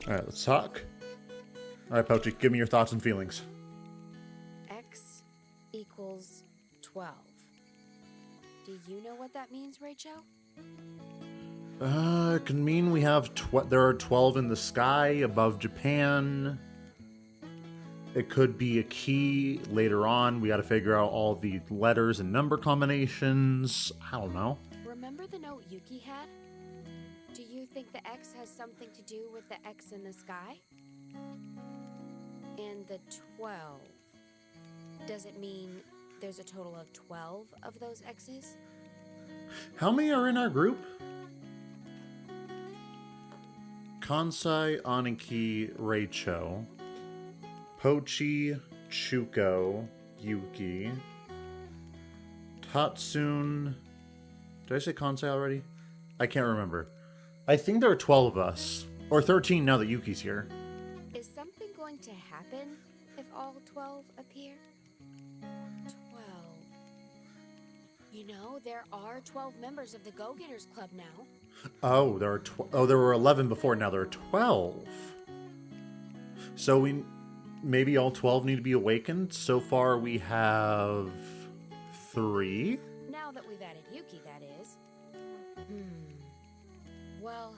Alright, let's talk. Alright, Pochi, give me your thoughts and feelings. X equals 12. Do you know what that means, Rachel? It can mean we have there are 12 in the sky above Japan. It could be a key later on. We got to figure out all the letters and number combinations. I don't know. Remember the note Yuki had? Do you think the X has something to do with the X in the sky? And the 12. Does it mean there's a total of 12 of those X's? How many are in our group? Kansai, Aniki, Reicho, Pochi, Chuko, Yuki, Tatsun. Did I say Kansai already? I can't remember. I think there are 12 of us. Or 13 now that Yuki's here. Is something going to happen if all 12 appear? 12. You know, there are 12 members of the Go-Getters Club now. Oh, there were 11 before, now there are 12. So maybe all 12 need to be awakened. So far we have 3. Now that we've added Yuki, that is. Well,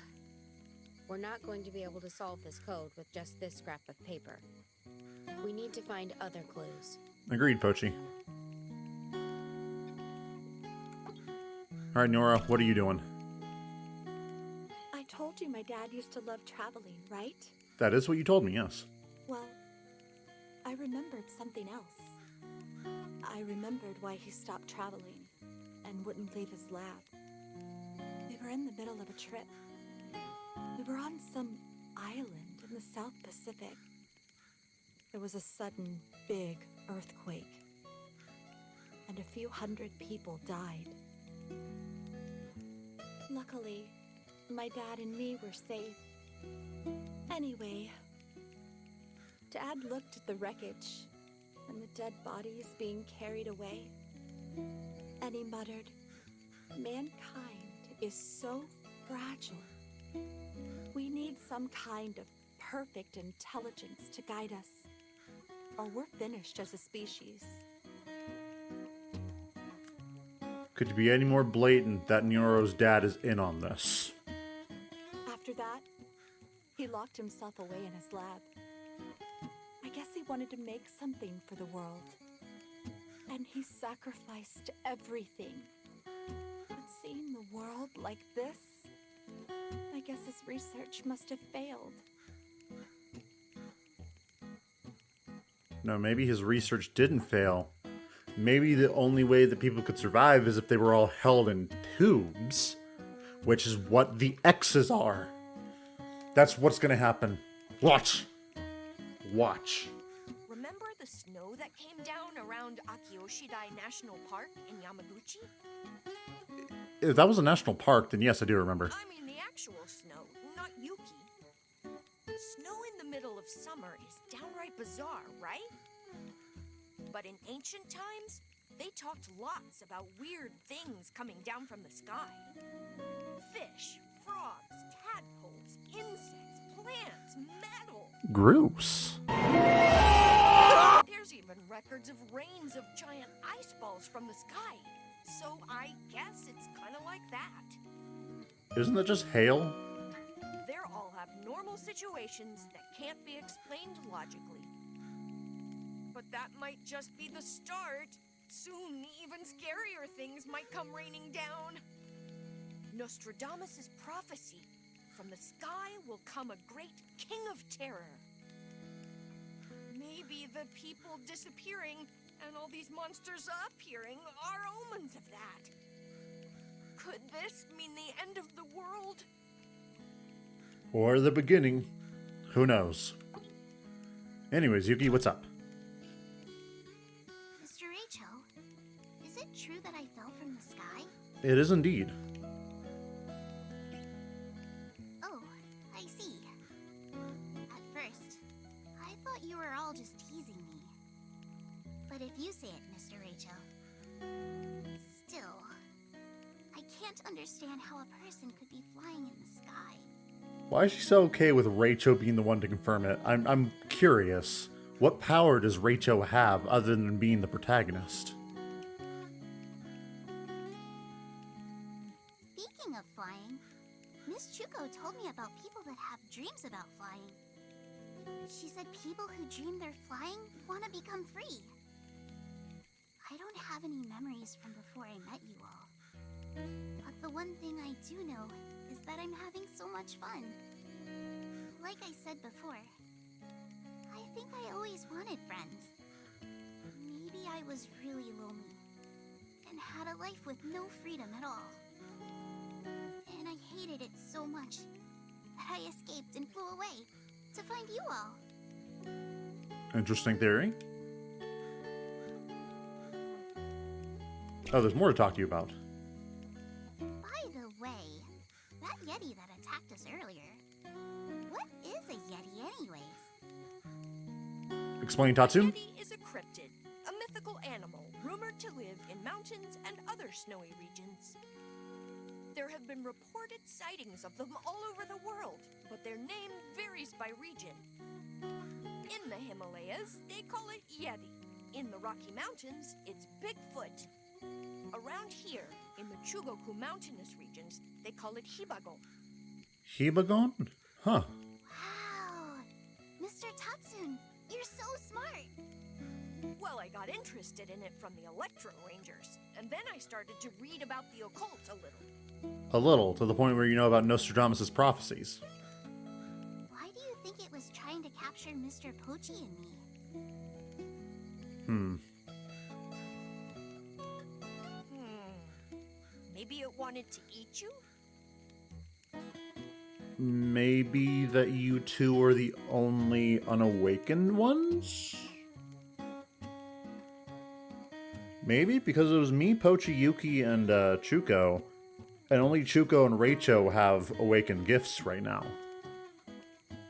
we're not going to be able to solve this code with just this scrap of paper. We need to find other clues. Agreed, Pochi. Alright, Nora, what are you doing? I told you my dad used to love traveling, right? That is what you told me, yes. Well, I remembered something else. I remembered why he stopped traveling and wouldn't leave his lab. We were in the middle of a trip. We were on some island in the South Pacific. There was a sudden, big earthquake, and a few hundred people died. Luckily, my dad and me were safe. Anyway, Dad looked at the wreckage and the dead bodies being carried away, and he muttered, "Mankind is so fragile. We need some kind of perfect intelligence to guide us, or we're finished as a species." Could you be any more blatant that Noro's dad is in on this? After that, he locked himself away in his lab. I guess he wanted to make something for the world. And he sacrificed everything. But seeing the world like this, I guess his research must have failed. No, maybe his research didn't fail. Maybe the only way that people could survive is if they were all held in tubes, which is what the X's are. That's what's gonna happen. Watch. Watch. Remember the snow that came down around Akioshidai National Park in Yamaguchi? If that was a national park, then yes, I do remember. I mean the actual snow, not Yuki. Snow in the middle of summer is downright bizarre, right? But in ancient times, they talked lots about weird things coming down from the sky. Fish, frogs, tadpoles, insects, plants, metal. Gross. There's even records of rains of giant ice balls from the sky. So I guess it's kind of like that. Isn't that just hail? They're all abnormal situations that can't be explained logically. But that might just be the start. Soon, even scarier things might come raining down. Nostradamus' prophecy. From the sky will come a great king of terror. Maybe the people disappearing and all these monsters appearing are omens of that. Could this mean the end of the world? Or the beginning. Who knows? Anyways, Yuki, what's up? Mr. Rachel, is it true that I fell from the sky? It is indeed. Oh, I see. At first, I thought you were all just teasing me. But if you say it, Mr. Rachel, still, I can't understand how a person could be flying in the sky. Why is she so okay with Rachel being the one to confirm it? I'm curious. What power does Rachel have other than being the protagonist? Speaking of flying, Miss Chuko told me about people that have dreams about flying. She said people who dream they're flying want to become free. I don't have any memories from before I met you all. But the one thing I do know is that I'm having so much fun. Like I said before, I think I always wanted friends. Maybe I was really lonely and had a life with no freedom at all. And I hated it so much that I escaped and flew away to find you all. Interesting theory. Oh, there's more to talk to you about. By the way, that Yeti that attacked us earlier, what is a Yeti anyways? Explain, Tatsu. Yeti is a cryptid, a mythical animal rumored to live in mountains and other snowy regions. There have been reported sightings of them all over the world, but their name varies by region. In the Himalayas, they call it Yeti. In the Rocky Mountains, it's Bigfoot. Around here, in the Chugoku mountainous regions, they call it Hibagon. Hibagon? Huh. Wow! Mr. Tatsun, you're so smart! Well, I got interested in it from the Electro Rangers, and then I started to read about the occult a little. A little, to the point where you know about Nostradamus' prophecies. Why do you think it was trying to capture Mr. Pochi and me? Maybe it wanted to eat you? Maybe that you two are the only unawakened ones? Maybe because it was me, Pochi, Yuki, and Chuko. And only Chuko and Rachel have awakened gifts right now.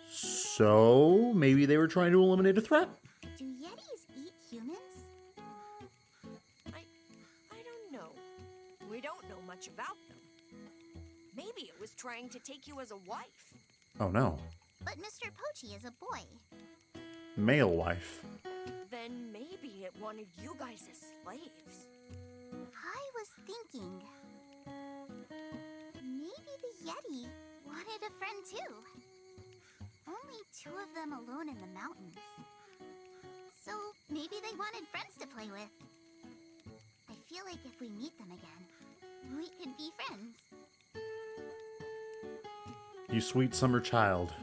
So, maybe they were trying to eliminate a threat? Do Yetis eat humans? I don't know. We don't know much about them. Maybe it was trying to take you as a wife. Oh no. But Mr. Pochi is a boy. Male wife. Then maybe it wanted you guys as slaves. I was thinking... maybe the Yeti wanted a friend too. Only 2 of them alone in the mountains. So maybe they wanted friends to play with. I feel like if we meet them again, we could be friends. You sweet summer child.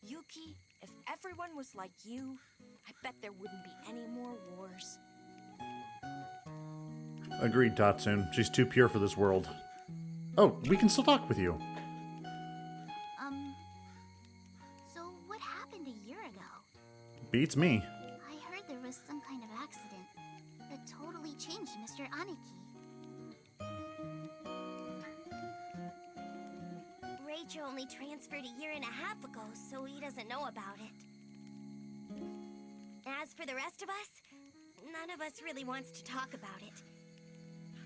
Yuki, if everyone was like you, I bet there wouldn't be any more wars. Agreed, Tatsun. She's too pure for this world. Oh, we can still talk with you. So what happened a year ago? Beats me. I heard there was some kind of accident that totally changed Mr. Aniki. Rachel only transferred a year and a half ago, so he doesn't know about it. As for the rest of us, none of us really wants to talk about it.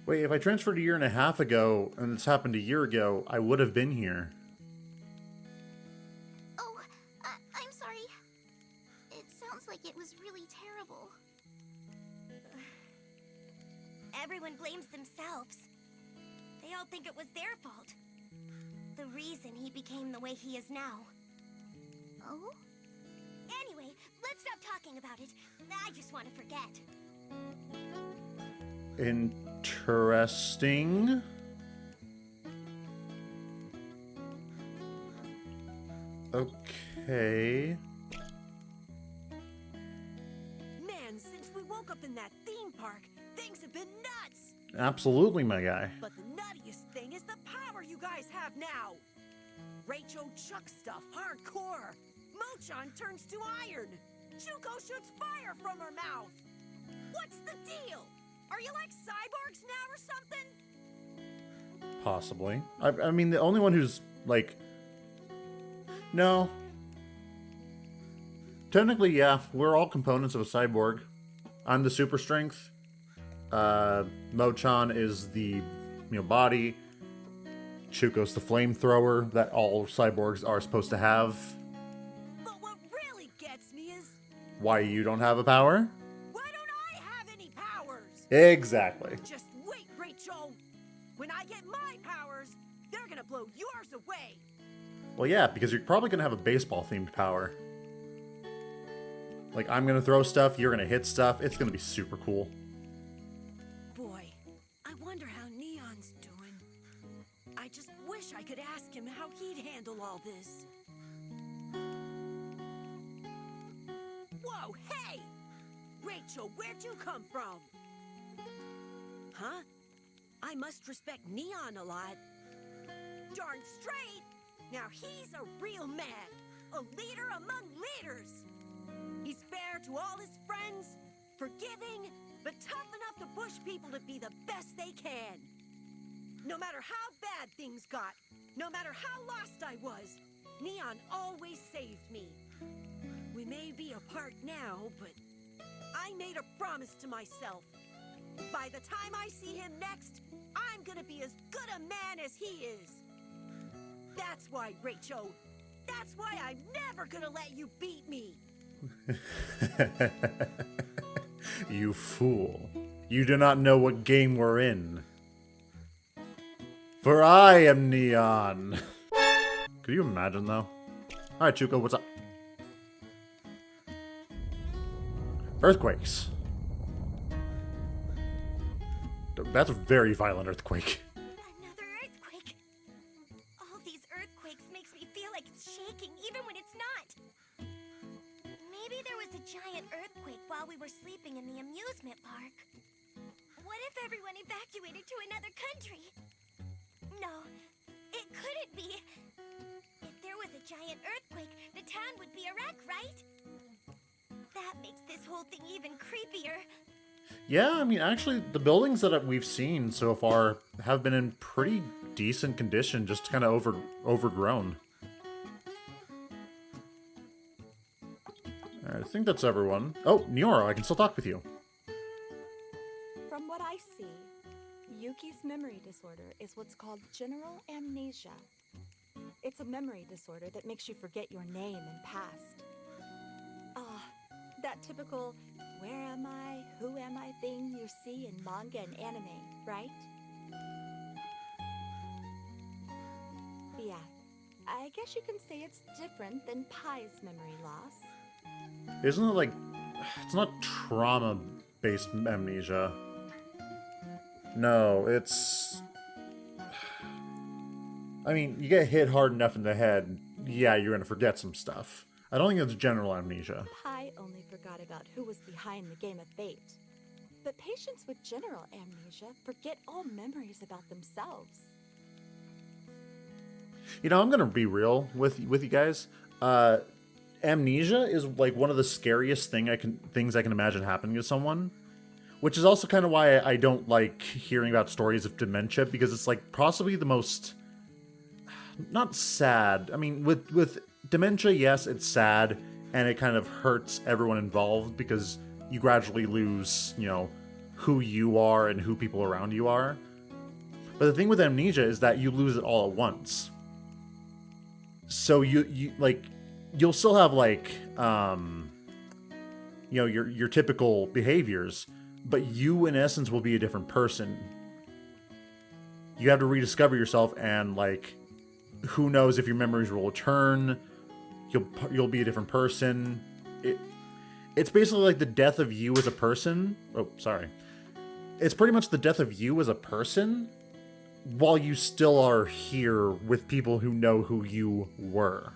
Wait, if I transferred a year and a half ago, and this happened a year ago, I would have been here. Oh, I'm sorry. It sounds like it was really terrible. Everyone blames themselves. They all think it was their fault. The reason he became the way he is now. Oh? Anyway, let's stop talking about it. I just want to forget. Interesting. Okay. Man, since we woke up in that theme park, things have been nuts! Absolutely, my guy. But the nuttiest thing is the power you guys have now! Rachel chucks stuff hardcore! Mochan turns to iron! Chuko shoots fire from her mouth! What's the deal? Are you like cyborgs now or something? Possibly. I mean, the only one who's, like... No. Technically, yeah. We're all components of a cyborg. I'm the super strength. Mochan is the, body. Chuko's the flamethrower that all cyborgs are supposed to have. But what really gets me is, Why you don't have a power? why don't I have any powers? Exactly. Just wait, Rachel. When I get my powers, they're gonna blow yours away. Well, yeah, because you're probably going to have a baseball-themed power. Like, I'm going to throw stuff, you're going to hit stuff. It's going to be super cool. Boy, I wonder how Neon's doing. I just wish I could ask him how he'd handle all this. Whoa, hey! Rachel, where'd you come from? Huh? I must respect Neon a lot. Darn straight! Now he's a real man, a leader among leaders. He's fair to all his friends, forgiving, but tough enough to push people to be the best they can. No matter how bad things got, no matter how lost I was, Neon always saved me. We may be apart now, but I made a promise to myself. By the time I see him next, I'm gonna be as good a man as he is. That's why, Rachel. That's why I'm never gonna let you beat me. You fool. You do not know what game we're in. For I am Neon. Could you imagine, though? Alright, Chuko, what's up? Earthquakes. That's a very violent earthquake. Another earthquake. All these earthquakes makes me feel like it's shaking even when it's not. Maybe there was a giant earthquake while we were sleeping in the amusement park. What if everyone evacuated to another country? No, it couldn't be. If there was a giant earthquake, the town would be a wreck, right? That makes this whole thing even creepier. Yeah, I mean, actually, the buildings that we've seen so far have been in pretty decent condition, just kind of overgrown. Alright, I think that's everyone. Oh, Niora, I can still talk with you. From what I see, Yuki's memory disorder is what's called general amnesia. It's a memory disorder that makes you forget your name and past. That typical where am I, who am I thing you see in manga and anime, right? Yeah, I guess you can say it's different than Pai's memory loss. Isn't it like... It's not trauma-based amnesia. No, it's... I mean, you get hit hard enough in the head, yeah, you're gonna forget some stuff. I don't think it's general amnesia. Pai only forgot about who was behind the game of fate. But patients with general amnesia forget all memories about themselves. You know, I'm gonna be real with you guys. Amnesia is like one of the scariest things I can imagine happening to someone. Which is also kind of why I don't like hearing about stories of dementia, because it's like possibly the most... Not sad. I mean, with dementia, yes, it's sad, and it kind of hurts everyone involved because you gradually lose, you know, who you are and who people around you are. But the thing with amnesia is that you lose it all at once. So you'll still have like, you know, your typical behaviors, but you in essence will be a different person. You have to rediscover yourself, and like, who knows if your memories will return. You'll be a different person. It's basically like the death of you as a person. Oh, sorry. It's pretty much the death of you as a person while you still are here with people who know who you were.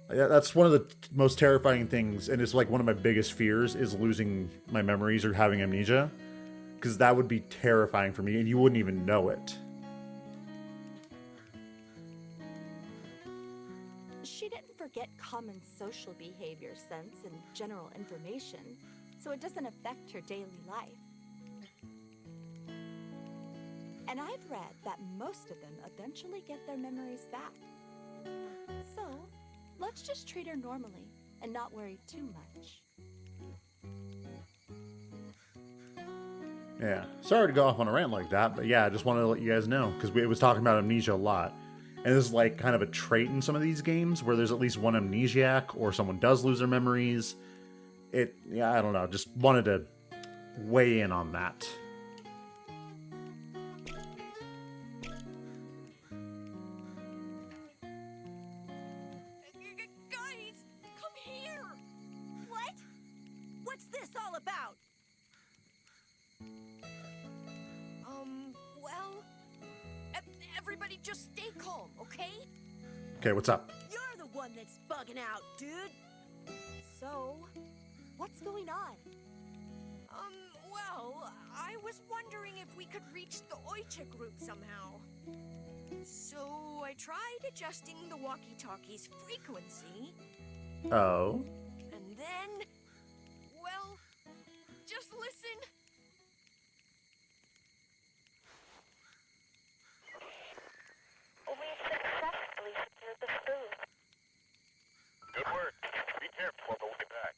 That's one of the most terrifying things, and it's like one of my biggest fears is losing my memories or having amnesia, because that would be terrifying for me, and you wouldn't even know it. She didn't forget common social behavior sense and general information, so it doesn't affect her daily life. And I've read that most of them eventually get their memories back. So, let's just treat her normally and not worry too much. Yeah, sorry to go off on a rant like that, but yeah, I just wanted to let you guys know, because it was talking about amnesia a lot. And this is like kind of a trait in some of these games, where there's at least one amnesiac, or someone does lose their memories. Yeah, I don't know, just wanted to weigh in on that. Guys, come here! What? What's this all about? Well, everybody just stay calm, okay? Okay, what's up? You're the one that's bugging out, dude. So, what's going on? Well, I was wondering if we could reach the Oicha group somehow. So I tried adjusting the walkie-talkie's frequency, Oh. and then, well, just listen. We successfully secured the spoon. Good work. Be careful on the way back.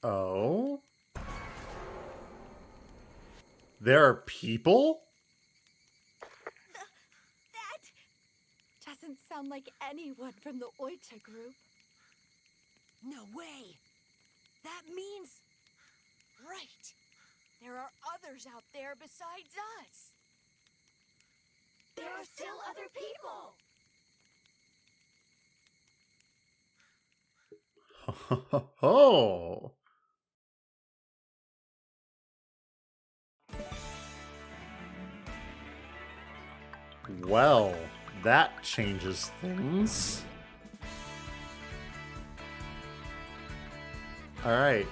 Oh? There are people? That doesn't sound like anyone from the Oita group. No way. That means... Right. There are others out there besides us. There are still other people! Oh. Well, that changes things. All right,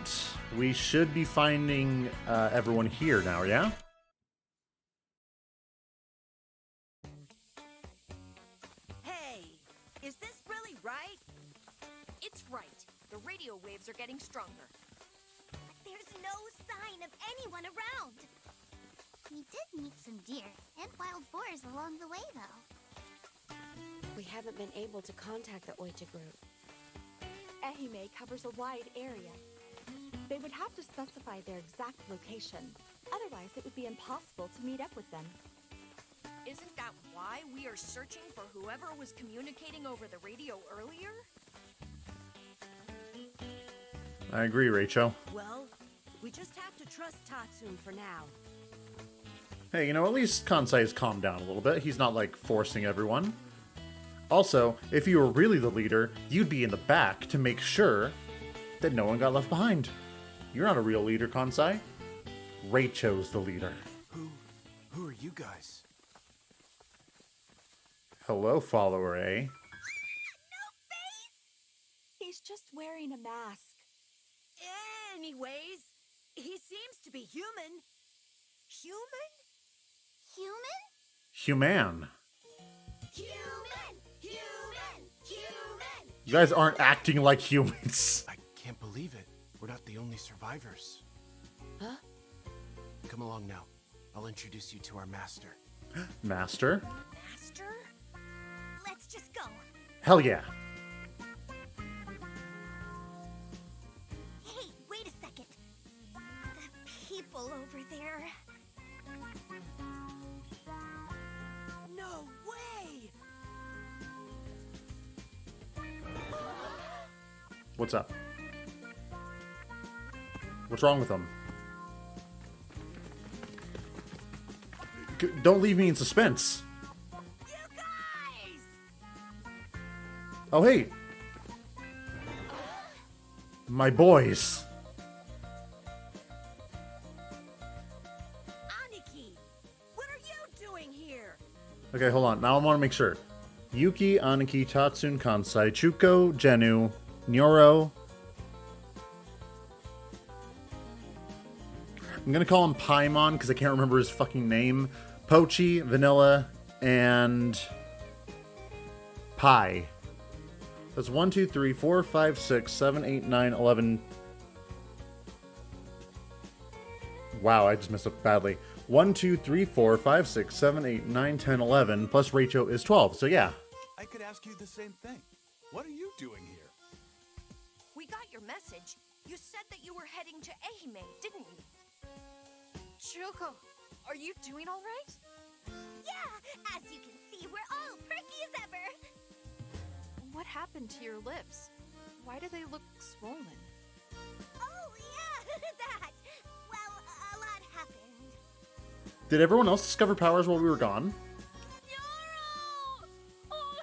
we should be finding everyone here now, yeah? Hey, is this really right? It's right. The radio waves are getting stronger. There's no sign of anyone around. We did meet some deer and wild boars along the way, though. We haven't been able to contact the Oita group. M.A.I.K covers a wide area. They would have to specify their exact location. Otherwise, it would be impossible to meet up with them. Isn't that why we are searching for whoever was communicating over the radio earlier? I agree, Rachel. Well, we just have to trust Tatsum for now. Hey, you know, at least Kansai's calmed down a little bit. He's not, like, forcing everyone. Also, if you were really the leader, you'd be in the back to make sure that no one got left behind. You're not a real leader, Kansai. Rachel's the leader. Who are you guys? Hello, follower A. He's just wearing a mask. Anyways, he seems to be human. Human? Human? Human. Human! Human! Human! You guys aren't acting like humans. I can't believe it. We're not the only survivors. Huh? Come along now. I'll introduce you to our master. Master? Master? Let's just go. Hell yeah. Hey, wait a second. The people over there. No way! What's up? What's wrong with them? Don't leave me in suspense. You guys! Oh, hey. My boys. Aniki, what are you doing here? Okay, hold on. Now I want to make sure. Yuki, Aniki, Tatsun, Kansai, Chuko, Genu, Nyoro. I'm gonna call him Paimon because I can't remember his fucking name. Pochi, Vanilla, and Pi. That's 1, 2, 3, 4, 5, 6, 7, 8, 9, 11. Wow, I just messed up badly. 1, 2, 3, 4, 5, 6, 7, 8, 9, 10, 11. Plus Rachel is 12. So yeah. I could ask you the same thing. What are you doing here? We got your message. You said that you were heading to Ehime, didn't you? Chuko, are you doing all right? Yeah, as you can see, we're all perky as ever. What happened to your lips? Why do they look swollen? Oh, yeah, that. Well, a lot happened. Did everyone else discover powers while we were gone? Nyoro! Oh,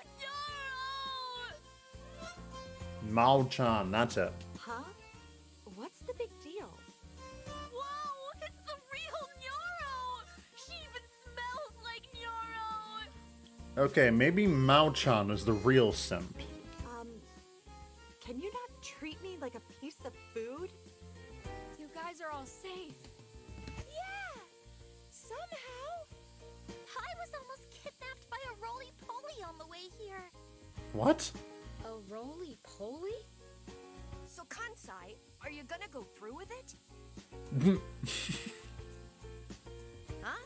Nyoro! Mao-chan, that's it. Huh? What's the big deal? Whoa, it's the real Nyoro! She even smells like Nyoro! Okay, maybe Mao-chan is the real simp. Can you not treat me like a piece of food? You guys are all safe. Yeah, somehow. I was almost kidnapped by a roly-poly on the way here. What? A roly-poly? So, Kansai, are you gonna go through with it? Huh?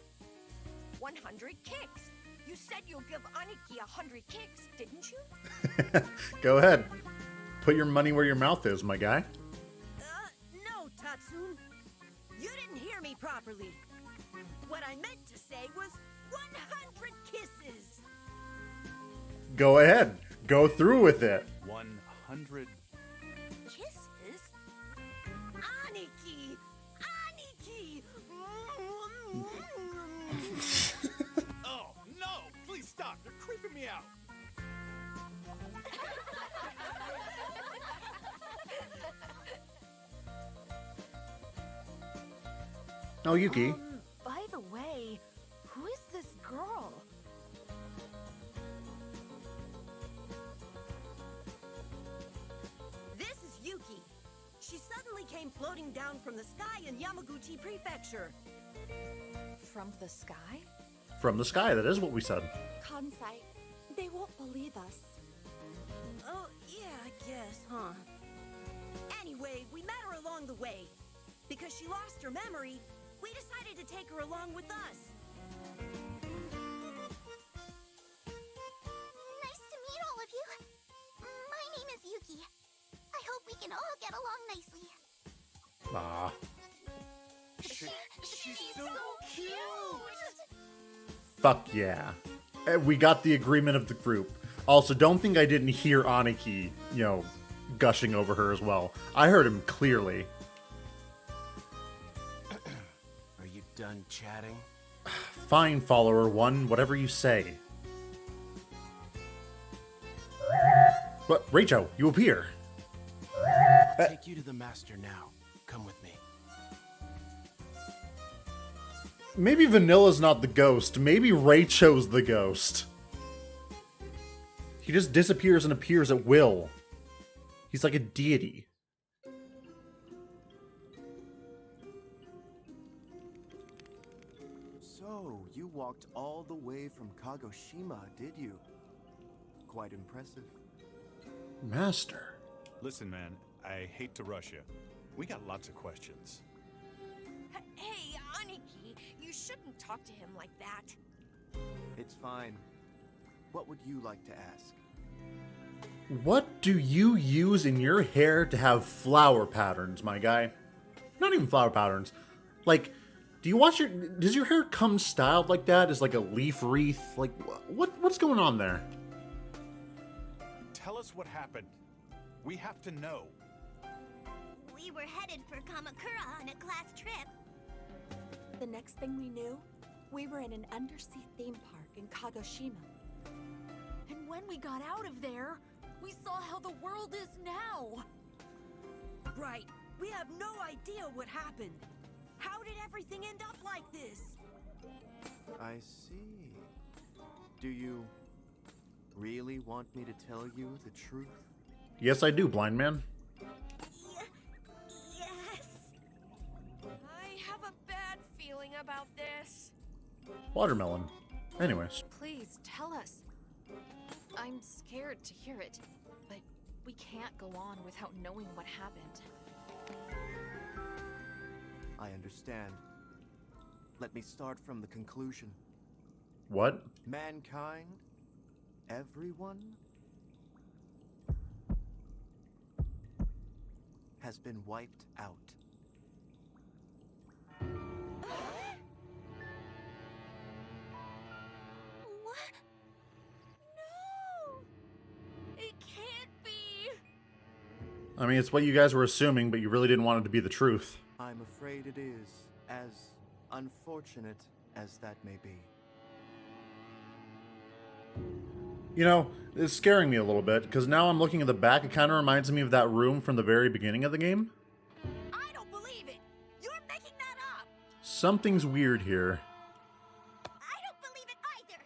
100 kicks. You said you'll give Aniki 100 kicks, didn't you? Go ahead. Put your money where your mouth is, my guy. No, Tatsun. You didn't hear me properly. What I meant to say was 100 kisses. Go ahead. Go through with it. 100. Kisses? Aniki! Aniki! Oh, no! Please stop! You're creeping me out! Oh, Yuki. By the way, who is this girl? This is Yuki. She suddenly came floating down from the sky in Yamaguchi Prefecture. From the sky? From the sky, that is what we said. Kansai, they won't believe us. Oh, yeah, I guess, huh? Anyway, we met her along the way. Because she lost her memory, we decided to take her along with us. Nice to meet all of you. My name is Yuki. I hope we can all get along nicely. Ah. She's so cute! Fuck yeah. We got the agreement of the group. Also, don't think I didn't hear Aniki, gushing over her as well. I heard him clearly. Are you done chatting? Fine, follower one, whatever you say. But, Rachel, you appear. Take you to the master now. Come with me. Maybe Vanilla's not the ghost. Maybe Raicho's the ghost. He just disappears and appears at will. He's like a deity. So, you walked all the way from Kagoshima, did you? Quite impressive. Master. Listen, man, I hate to rush you. We got lots of questions. Hey, Aniki, you shouldn't talk to him like that. It's fine. What would you like to ask? What do you use in your hair to have flower patterns, my guy? Not even flower patterns. Like, does your hair come styled like that? As like a leaf wreath? Like, what's going on there? Tell us what happened. We have to know. We were headed for Kamakura on a class trip. The next thing we knew, we were in an undersea theme park in Kagoshima. And when we got out of there, we saw how the world is now. Right. We have no idea what happened. How did everything end up like this? I see. Do you really want me to tell you the truth? Yes, I do, blind man. Yes. I have a bad feeling about this. Watermelon. Anyways. Please tell us. I'm scared to hear it, but we can't go on without knowing what happened. I understand. Let me start from the conclusion. What? Mankind? Everyone? Has been wiped out. I mean, it's what you guys were assuming, but you really didn't want it to be the truth. I'm afraid it is, as unfortunate as that may be. You know, it's scaring me a little bit, because now I'm looking at the back, it kind of reminds me of that room from the very beginning of the game. I don't believe it! You're making that up! Something's weird here. I don't believe it either.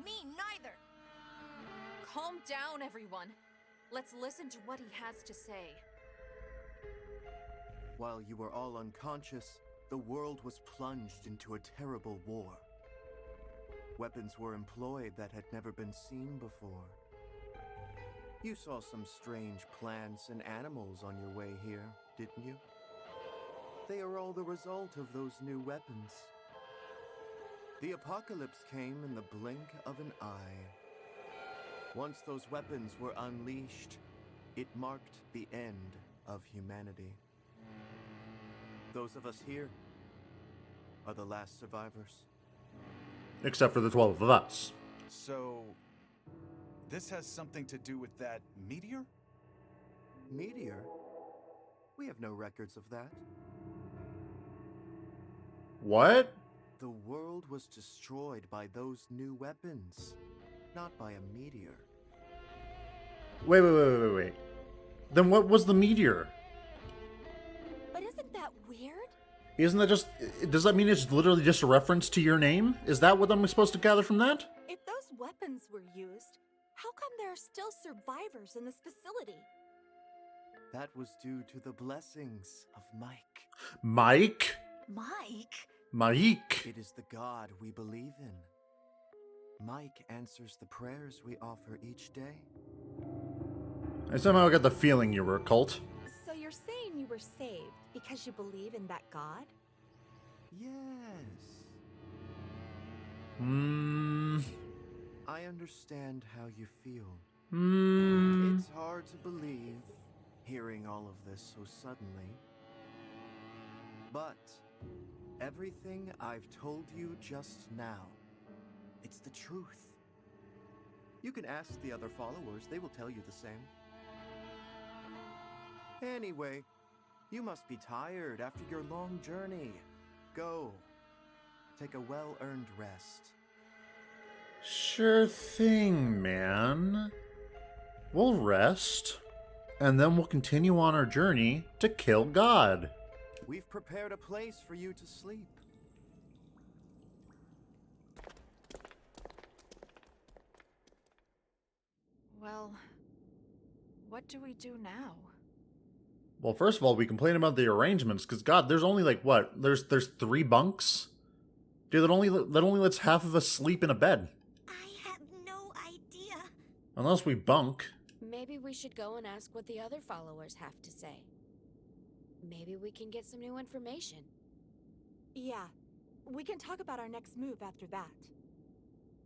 Me neither. Calm down, everyone. Let's listen to what he has to say. While you were all unconscious, the world was plunged into a terrible war. Weapons were employed that had never been seen before. You saw some strange plants and animals on your way here, didn't you? They are all the result of those new weapons. The apocalypse came in the blink of an eye. Once those weapons were unleashed, it marked the end of humanity. Those of us here are the last survivors. Except for the 12 of us. So, this has something to do with that meteor? Meteor? We have no records of that. What? The world was destroyed by those new weapons, not by a meteor. Wait. Then what was the meteor? But isn't that weird? Isn't that just... Does that mean it's literally just a reference to your name? Is that what I'm supposed to gather from that? If those weapons were used, how come there are still survivors in this facility? That was due to the blessings of Mike. Mike? Mike? Mike? It is the God we believe in. Mike answers the prayers we offer each day. I somehow got the feeling you were a cult. So you're saying you were saved because you believe in that God? Yes. I understand how you feel. It's hard to believe, hearing all of this so suddenly. But everything I've told you just now, it's the truth. You can ask the other followers, they will tell you the same. Anyway, you must be tired after your long journey. Go. Take a well-earned rest. Sure thing, man. We'll rest, and then we'll continue on our journey to kill God. We've prepared a place for you to sleep. Well, what do we do now? Well, first of all, we complain about the arrangements, because God, there's only like what? There's 3 bunks? Dude, that only lets half of us sleep in a bed. I have no idea. Unless we bunk. Maybe we should go and ask what the other followers have to say. Maybe we can get some new information. Yeah. We can talk about our next move after that.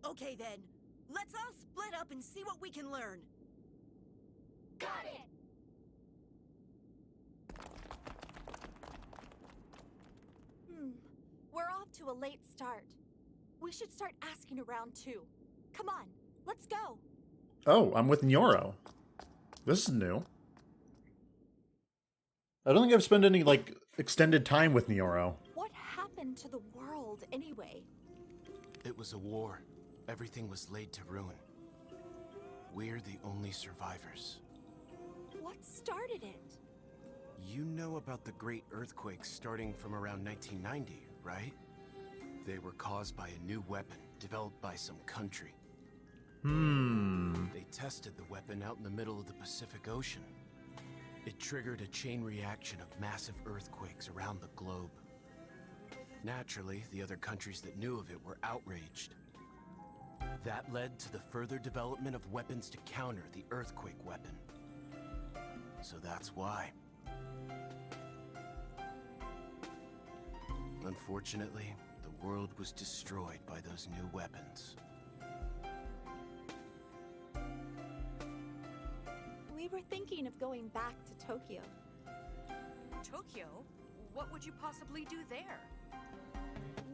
Okay then, let's all split up and see what we can learn. Got it! We're off to a late start. We should start asking around too. Come on, let's go. Oh, I'm with Nyoro. This is new. I don't think I've spent any, like, extended time with Nyoro. What happened to the world anyway? It was a war. Everything was laid to ruin. We're the only survivors. What started it? You know about the great earthquakes starting from around 1990, right? They were caused by a new weapon developed by some country. They tested the weapon out in the middle of the Pacific Ocean. It triggered a chain reaction of massive earthquakes around the globe. Naturally, the other countries that knew of it were outraged. That led to the further development of weapons to counter the earthquake weapon. So that's why. Unfortunately, the world was destroyed by those new weapons. We were thinking of going back to Tokyo. Tokyo? What would you possibly do there?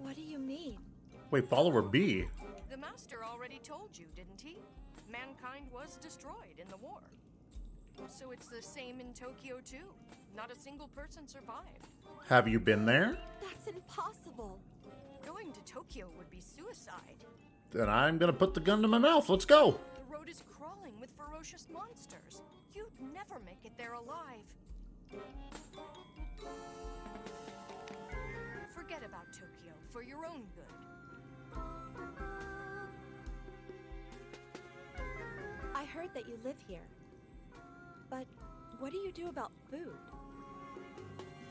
What do you mean? Wait, follower B? The master already told you, didn't he? Mankind was destroyed in the war. So it's the same in Tokyo too. Not a single person survived. Have you been there? That's impossible. Going to Tokyo would be suicide. Then I'm gonna put the gun to my mouth. Let's go. The road is crawling with ferocious monsters. You'd never make it there alive. Forget about Tokyo for your own good. I heard that you live here. But what do you do about food?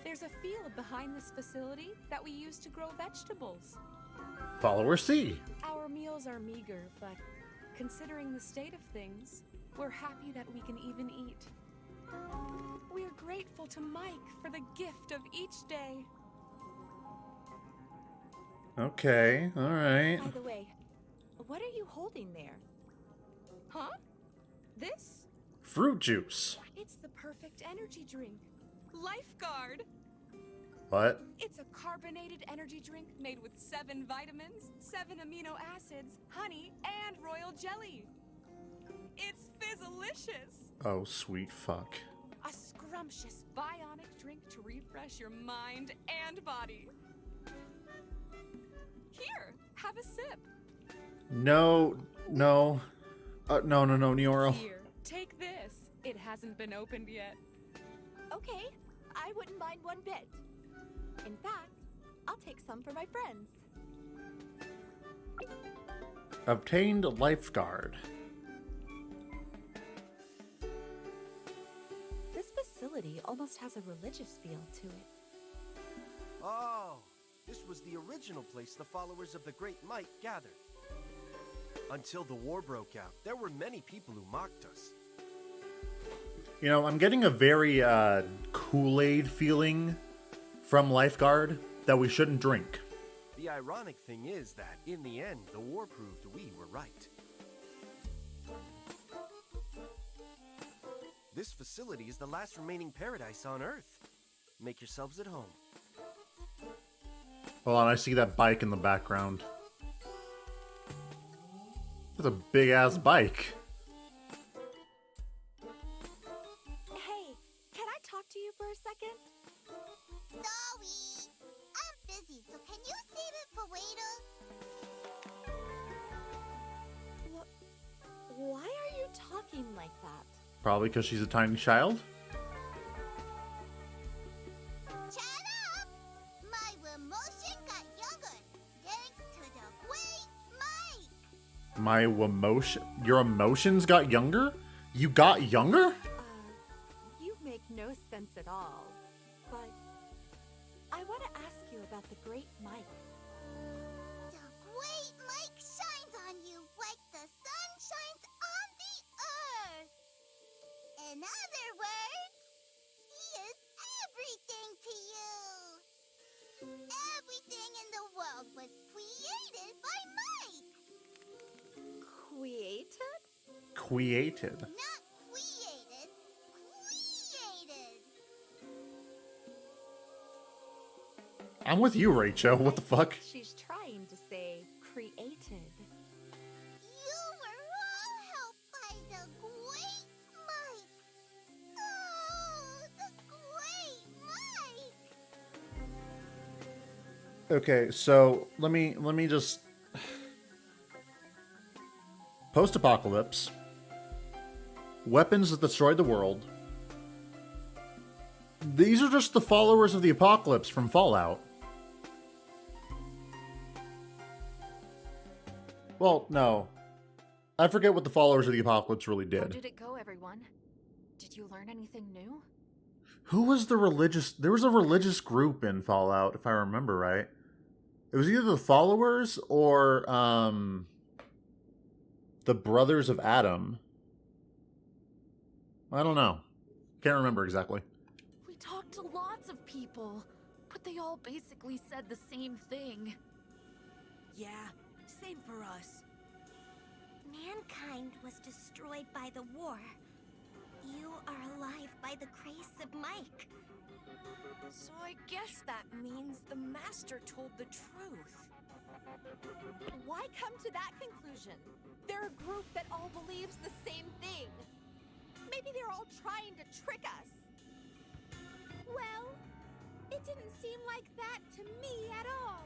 There's a field behind this facility that we use to grow vegetables. Follower C. Our meals are meager, but considering the state of things, we're happy that we can even eat. We're grateful to Mike for the gift of each day. Okay, alright. By the way, what are you holding there? Huh? This? Fruit juice. It's the perfect energy drink. Lifeguard! What? It's a carbonated energy drink made with 7 vitamins, 7 amino acids, honey, and royal jelly. It's fizzalicious! Oh, sweet fuck. A scrumptious bionic drink to refresh your mind and body. Here, have a sip. No, no. No, Nioro. Here, take this. It hasn't been opened yet. Okay, I wouldn't mind one bit. In fact, I'll take some for my friends. Obtained lifeguard. This facility almost has a religious feel to it. Oh, this was the original place the followers of the Great Might gathered. Until the war broke out, there were many people who mocked us. You know, I'm getting a very Kool-Aid feeling from lifeguard that we shouldn't drink. The ironic thing is that, in the end, the war proved we were right. This facility is the last remaining paradise on Earth. Make yourselves at home. Hold on, I see that bike in the background. That's a big-ass bike. Hey, can I talk to you for a second? Sorry, I'm busy, so can you save it for later? Why are you talking like that? Probably because she's a tiny child. Shut up! My emotion got younger, thanks to the Great Might. My emotion. Your emotions got younger? You got younger? You make no sense at all. But I want to ask you about the Great Might. The Great Might shines on you like the sun shines on the earth. In other words, he is everything to you. Everything in the world was created by Mike. Created? Created. Not created, created. I'm with you, Rachel. What the fuck? She's trying to say created. You were all helped by the Great Mike. Oh, the Great Mike. Okay, so let me just post-apocalypse. Weapons that destroyed the world. These are just the followers of the apocalypse from Fallout. Well, no. I forget what the followers of the apocalypse really How did. did it go, everyone? Did you learn anything new? Who was the religious... There was a religious group in Fallout, if I remember right. It was either the followers or, the Brothers of Adam. I don't know. Can't remember exactly. We talked to lots of people, but they all basically said the same thing. Yeah, same for us. Mankind was destroyed by the war. You are alive by the grace of Mike. So I guess that means the Master told the truth. Why come to that conclusion? They're a group that all believes the same thing. Maybe they're all trying to trick us. Well, it didn't seem like that to me at all.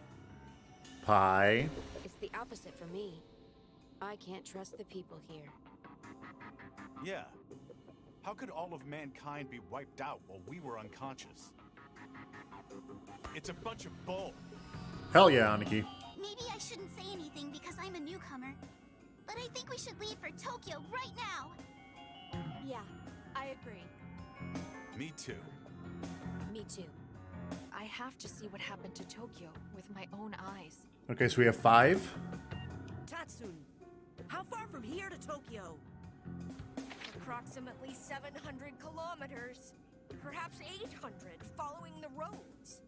Pie. It's the opposite for me. I can't trust the people here. Yeah. How could all of mankind be wiped out while we were unconscious? It's a bunch of bull. Hell yeah, Aniki. Maybe I shouldn't say anything because I'm a newcomer, but I think we should leave for Tokyo right now. Yeah, I agree. Me too. Me too. I have to see what happened to Tokyo with my own eyes. Okay, so we have 5. Tatsun, how far from here to Tokyo? Approximately 700 kilometers. Perhaps 800, following the roads.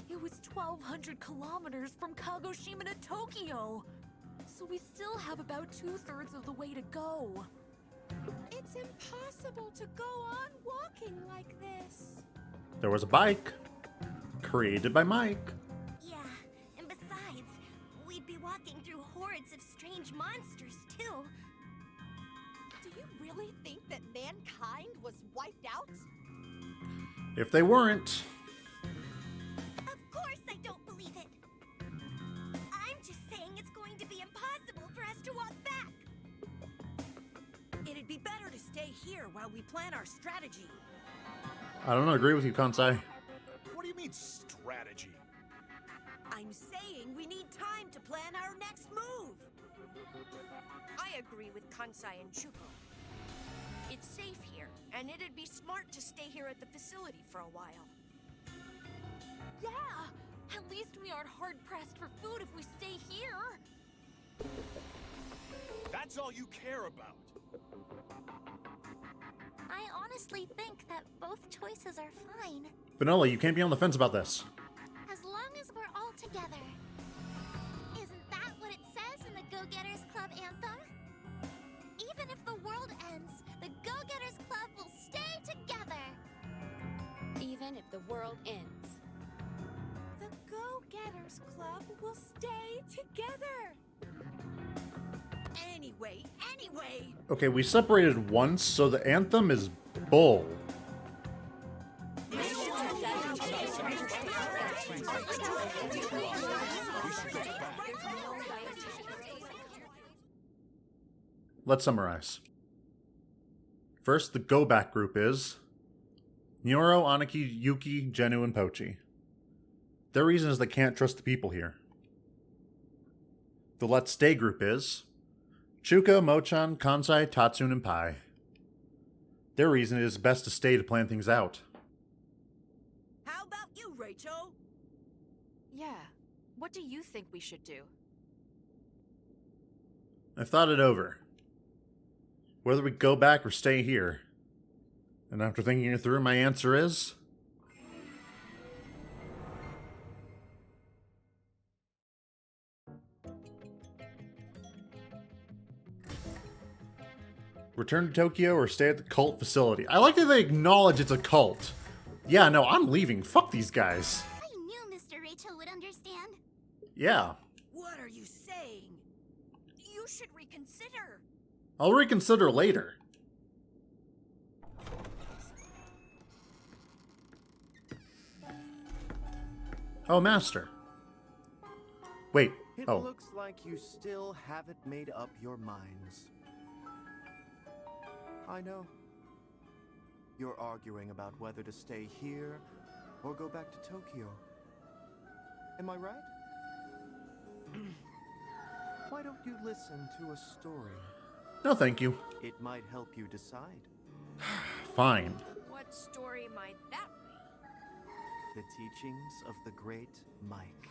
It was 1,200 kilometers from Kagoshima to Tokyo. So we still have about 2/3 of the way to go. It's impossible to go on walking like this. There was a bike. Created by Mike. Yeah, and besides, we'd be walking through hordes of strange monsters, too. Do you really think that mankind was wiped out? If they weren't. Of course I don't believe it. I'm just saying it's going to be impossible for us to walk back. It'd be better to stay here while we plan our strategy. I don't agree with you, Kansai. What do you mean, strategy? I'm saying we need time to plan our next move. I agree with Kansai and Chuko. It's safe here, and it'd be smart to stay here at the facility for a while. Yeah, at least we aren't hard-pressed for food if we stay here. That's all you care about. I honestly think that both choices are fine, Vanilla, you can't be on the fence about this. as long as we're all together. Isn't that what it says in the Go-Getters Club anthem? Even if the world ends, the Go-Getters Club will stay together. Even if the world ends. The Go-Getters Club will stay together. Anyway. Okay, we separated once, so the anthem is bull. Let's summarize. First, the go back group is Nyoro, Aniki, Yuki, Genu, and Pochi. Their reason is they can't trust the people here. The let's stay group is Chuka, Mochan, Kansai, Tatsun, and Pai. Their reason is best to stay to plan things out. How about you, Rachel? Yeah. What do you think we should do? I've thought it over. Whether we go back or stay here. And after thinking it through, my answer is return to Tokyo or stay at the cult facility. I like that they acknowledge it's a cult. Yeah, no, I'm leaving. Fuck these guys. I knew Mr. Rachel would understand. Yeah. What are you saying? You should reconsider. I'll reconsider later. Oh, Master. Wait. It Oh. looks like you still haven't made up your minds. I know. You're arguing about whether to stay here or go back to Tokyo. Am I right? Why don't you listen to a story? No, thank you. It might help you decide. Fine. What story might that be? The teachings of the great Mike.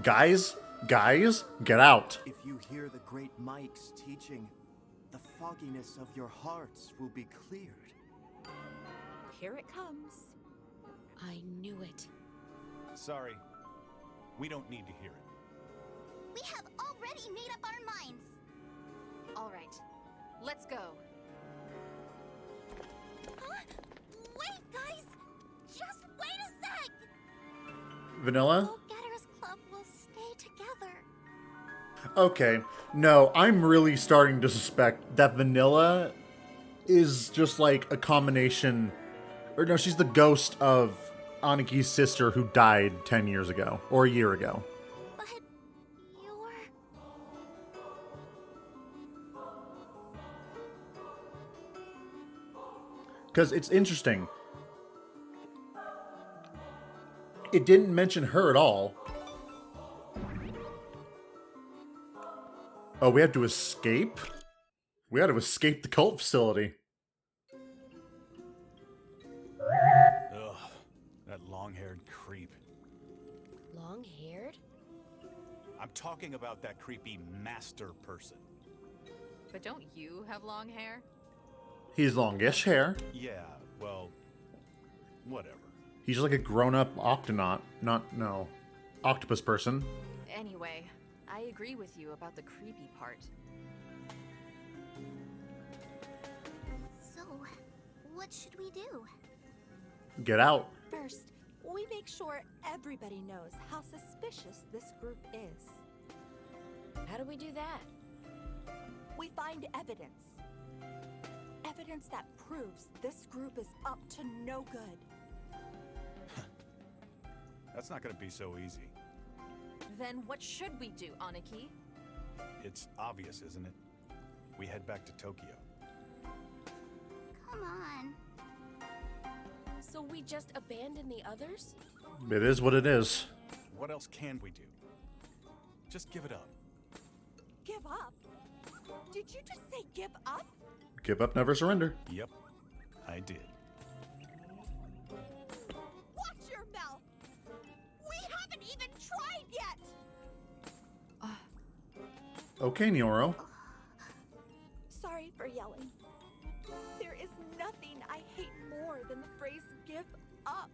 Guys, get out. If you hear the great Mike's teaching, the fogginess of your hearts will be cleared. Here it comes. I knew it. Sorry. We don't need to hear it. We have already made up our minds. All right. Let's go. Huh? Wait, guys! Just wait a sec! Vanilla? Go-Getters Club will stay together. Okay. No, I'm really starting to suspect that Vanilla is just like a combination, or no, she's the ghost of Aniki's sister who died 10 years ago, or a year ago. But you're... Because it's interesting. It didn't mention her at all. Oh, we have to escape? We had to escape the cult facility. Ugh, that long-haired creep. Long-haired? I'm talking about that creepy master person. But don't you have long hair? He's longish hair. Yeah, well, whatever. He's like a grown-up octonaut. No, octopus person. Anyway, I agree with you about the creepy part. So, what should we do? Get out. First, we make sure everybody knows how suspicious this group is. How do we do that? We find evidence. Evidence that proves this group is up to no good. That's not gonna be so easy. Then what should we do, Aniki? It's obvious, isn't it? We head back to Tokyo. Come on. So we just abandon the others? It is what it is. What else can we do? Just give it up. Give up? Did you just say give up? Give up, never surrender. Yep, I did. Watch your mouth! We haven't even tried yet! Okay, Nyoro. Sorry for yelling. There is nothing I hate more than the phrase give up.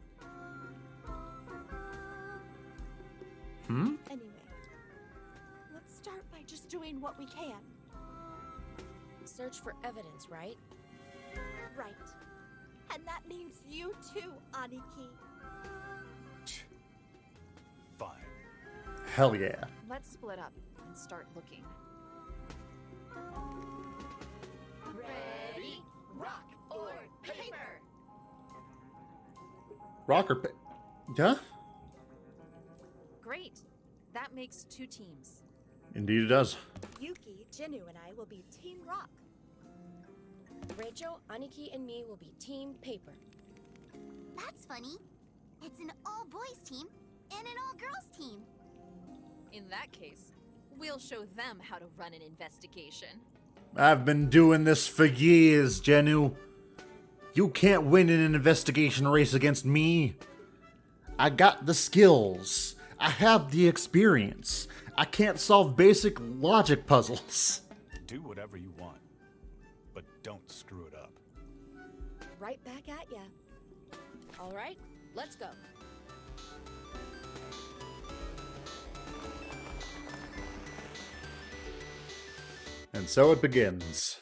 Anyway, let's start by just doing what we can. Search for evidence, right? Right. And that means you too, Aniki. Fine. Hell yeah. Let's split up and start looking. Ready, rock, or paper! Huh? Great. That makes 2 teams. Indeed it does. Yuki, Jinu, and I will be Team Rock. Rachel, Aniki, and me will be Team Paper. That's funny. It's an all-boys team and an all-girls team. In that case, we'll show them how to run an investigation. I've been doing this for years, Jenu. You can't win in an investigation race against me. I got the skills. I have the experience. I can't solve basic logic puzzles. Do whatever you want, but don't screw it up. Right back at ya. All right, let's go. And so it begins.